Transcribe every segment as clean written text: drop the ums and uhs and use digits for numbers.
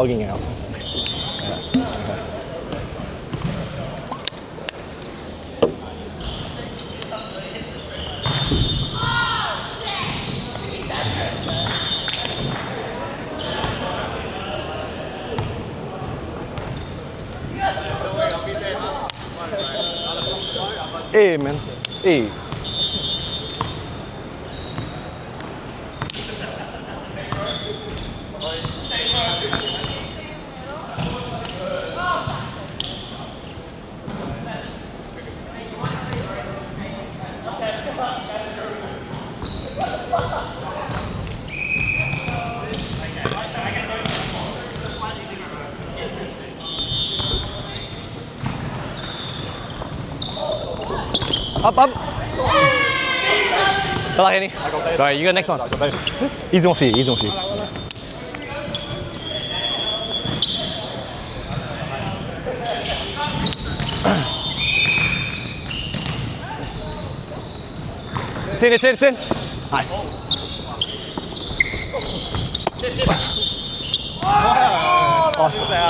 logging out. Hey man, hey. Up. Good luck, Andy. Alright, you got next one. Easy one for you, easy one for you. It's in. Nice.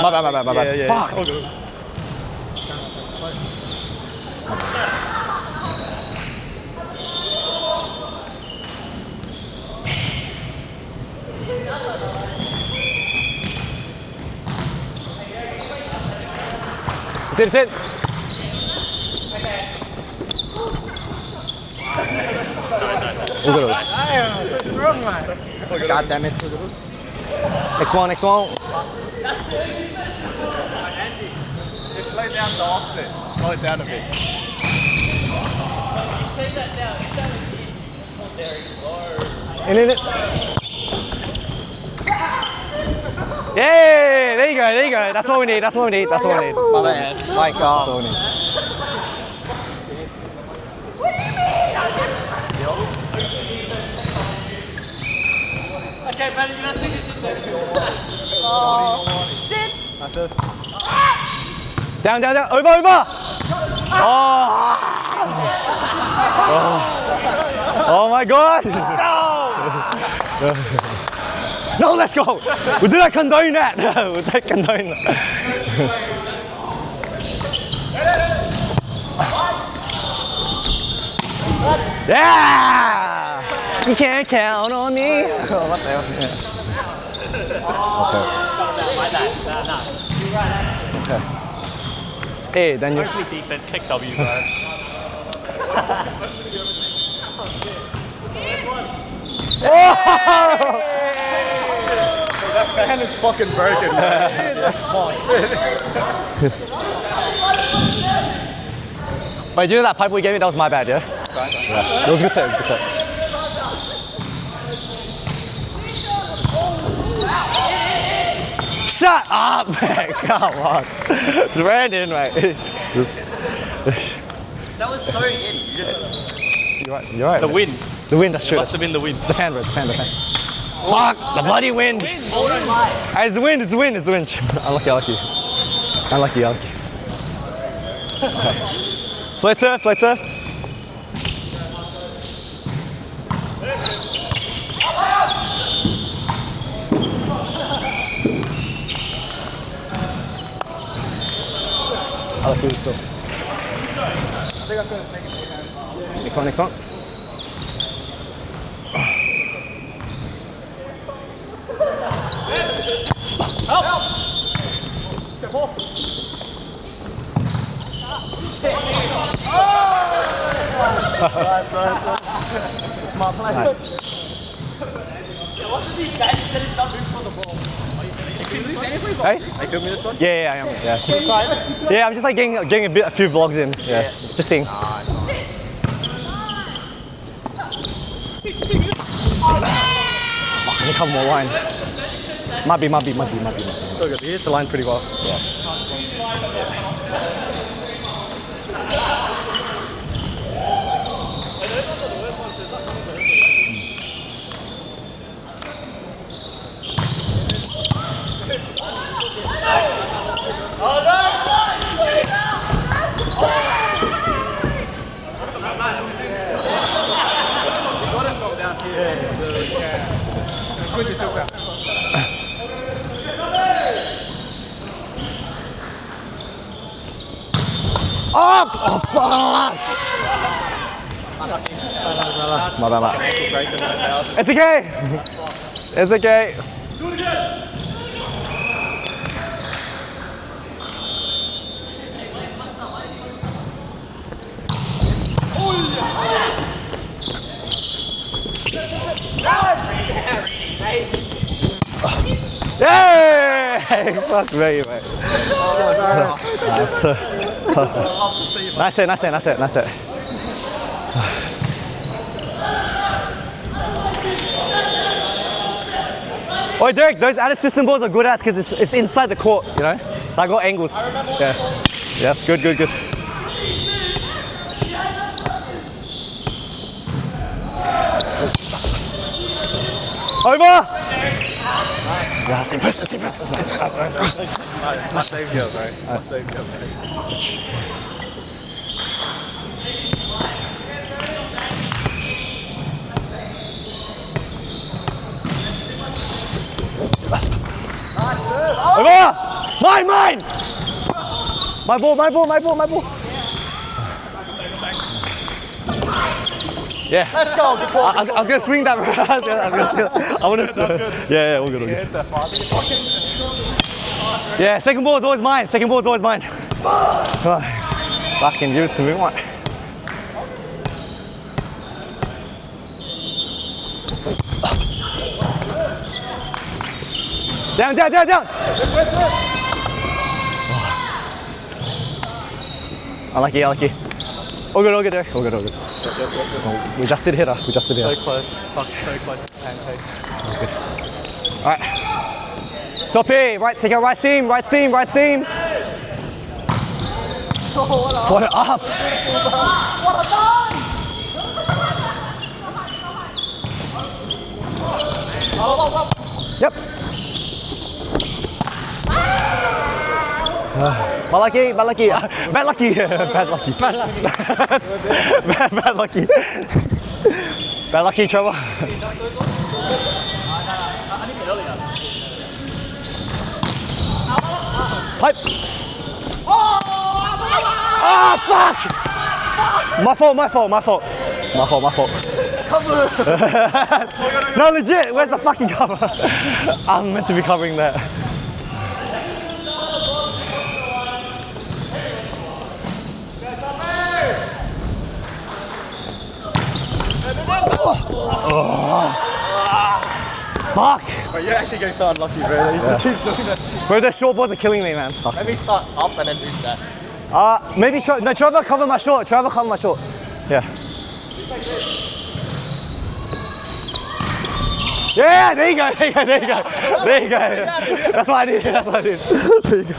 My bad. Yeah. Fuck. It's in. All good. God damn it. Next one. Just slow down the offset. Slow it down a bit. In it. Yeah, there you go. That's what we need. My bad. Like, that's what we need. Okay, man, you're gonna sing this in there. That's it. Down. Over. Oh my God. No, let's go. We do not condone that. We don't condone that. Yeah! You can't count on me. What the hell? Okay. Hey, Daniel. Hopefully defense kick W, bro. That fan is fucking broken, man. That's fine. Wait, do you know that pipe we gave me? That was my bad, yeah? Yeah. It was a good set. Shut up, man. Come on. It's Brandon, mate. That was so in. You just You're right. the wind. The wind, that's It true. must have been the wind. It's the fan, bro. The fan. Fuck! The bloody wind! Oh my! Hey, it's the wind. Unlucky. Okay. Flat surf. I like this so. Next one. Nice. Smart play. Nice. What's with these guys that said it's not good for the ball? Hey? Are you filming this one? Yeah, I am. Yeah, I'm just like getting a few vlogs in. Yeah, just seeing. Fuck, I need a couple more line. Might be. So good. He hits the line pretty well. Yeah. Good you took that. up! Oh, fuck! My bad. Ankle break in the house. It's okay. It's okay. Yay! Fuck me, mate. Nice. Nice it. Oh, Derek, those added system balls are good at because it's inside the court, you know? So I got angles. Yeah. Yes, good. Over! Yeah, same person. My saviour, bro. My saviour, bro. Over! Mine! My ball. Yeah. Let's go. Good call. I was gonna swing that. I want to. Yeah, all good. Yeah, second ball is always mine. Fucking give it to me, what? Down. Unlucky. All good, Derek. All good. So we just sit here. So close. Fucking so close. Pancake. Alright. Toppy, right, take out right seam. Put it up. Yep. Bad lucky. Bad lucky, Trevor. Pipe. Fuck! My fault. Cover! No, legit, where's the fucking cover? I'm meant to be covering that. Fuck! But you're actually getting so unlucky, bro. He keeps doing that. Bro, the short balls are killing me, man. Fuck. Maybe start up and then do that. Maybe Trevor cover my short. Yeah. Yeah, there you go. That's what I did. There you go.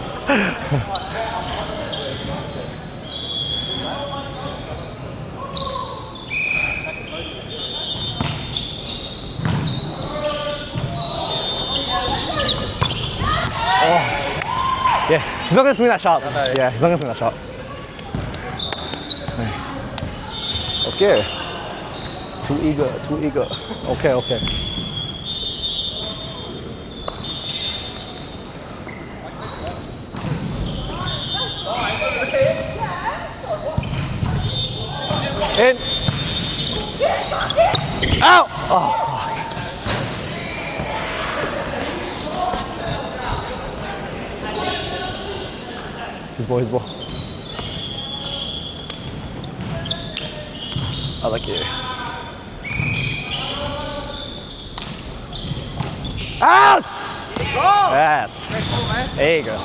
Yeah, he's not gonna swing that sharp. Yeah, he's not gonna swing that sharp. Okay. Too eager. Okay. In. Out! Oh, fuck. His ball. I like it. Out! Go! Yes. There you go.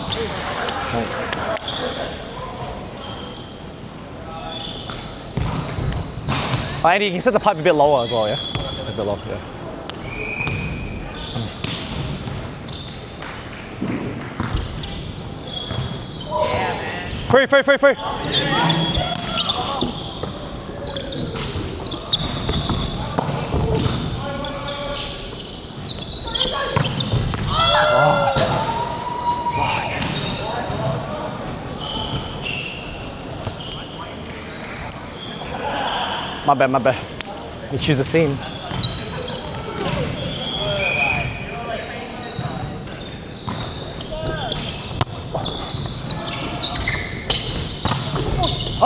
Andy, you can set the pipe a bit lower as well, yeah? Set a bit lower, yeah. Free. My bad. You choose a seam.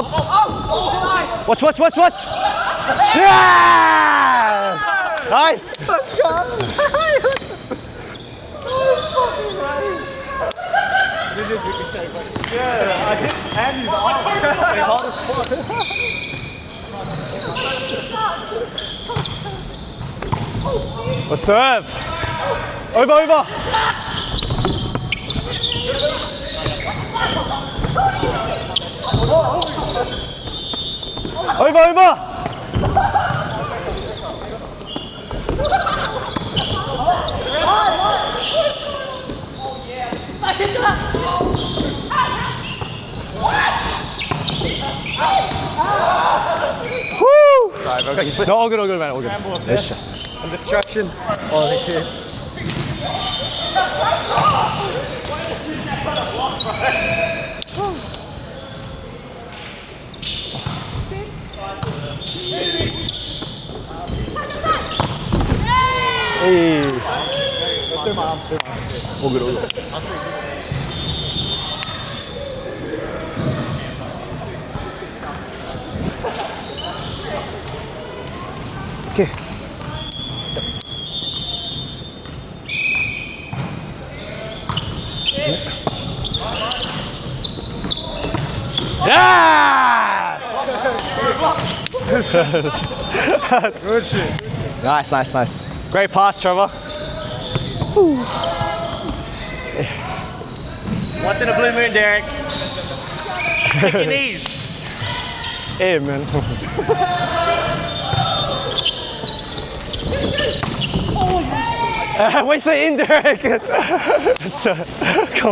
Up. Watch, watch, watch, watch. Yes! Nice. Let's go. Yeah, I hit Andy's arm. They hard as fuck. Let's serve. Over, over. Over, over. Woo! Sorry, bro. No, all good, man. All good. It's just And distraction. holy shit. Hey. Let's do my arms, do my arms. All good, all good. Okay. Yes! That's Good shit. nice, nice, nice. Great pass, Trevor. Once in a blue moon, Derek. Take your knees. Hey, man. Wait, say in, Derek. Come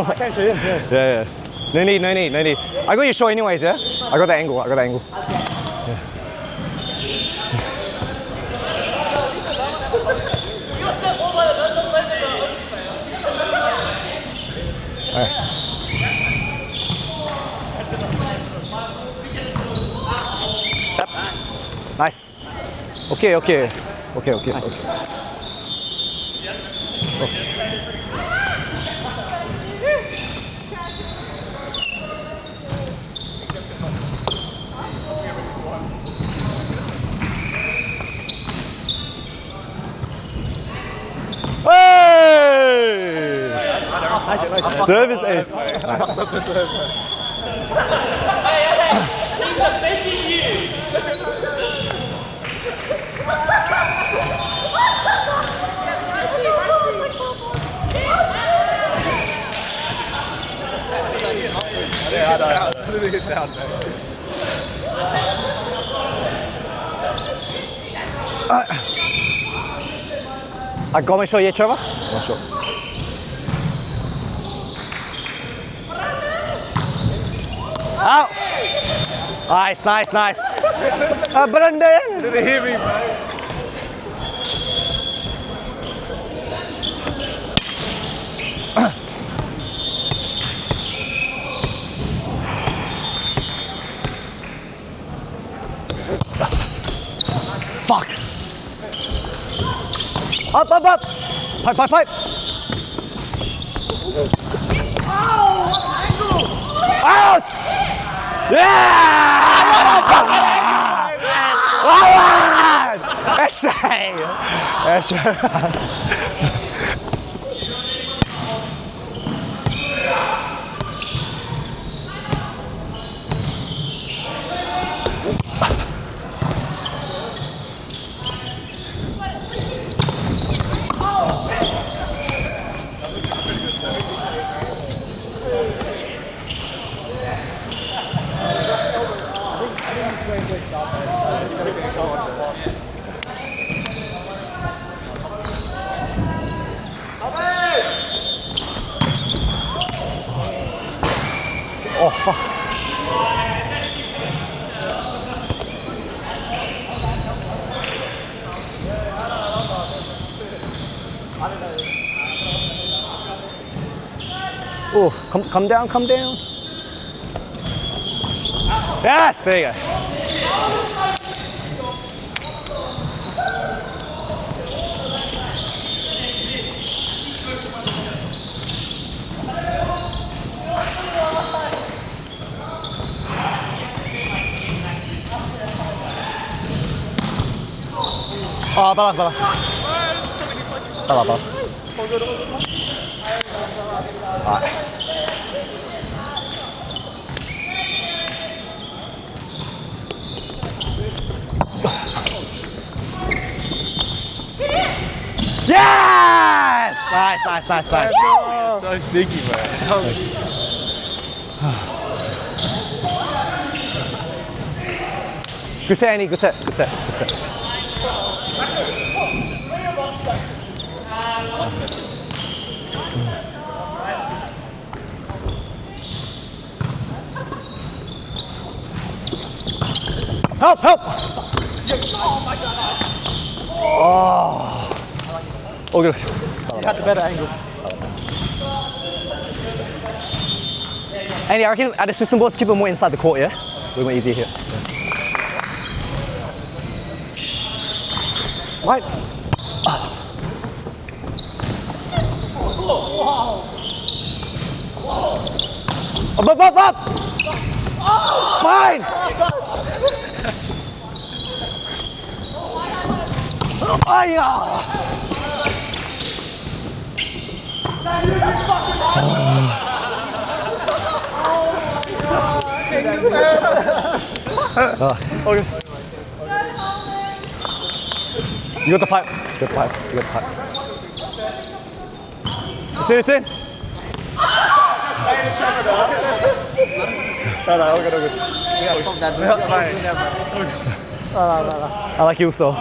on. I can't see him. Yeah. Yeah, yeah. No need, no need, no need. I got your shot anyways, yeah? I got the angle, I got the angle. Alright. Yep. Nice. Okay, okay. Okay, okay, okay. Hey! Service ace. Nice. Yeah, I know. Literally hit down there. I got my shot yet, Trevor? Not sure. Out! Nice, nice, nice. Brandon! Did it hear me, bro? Fuck! Up, up, up! Pipe, pipe, pipe! Out! Yeah! That's right! That's right. Oh, fuck. Oh, come down, come down. Yes, there you go. 빨라. Alright. Yes! Nice. So sneaky, man. Good set, Andy. Good set. Help! Oh, good. You had the better angle. Andy, I reckon at the system balls, keep them more inside the court, yeah? We're more easier here. Right. Up! Fine! Okay. You got the pipe. It's in. No, all good. Yeah, stop that. I like you so.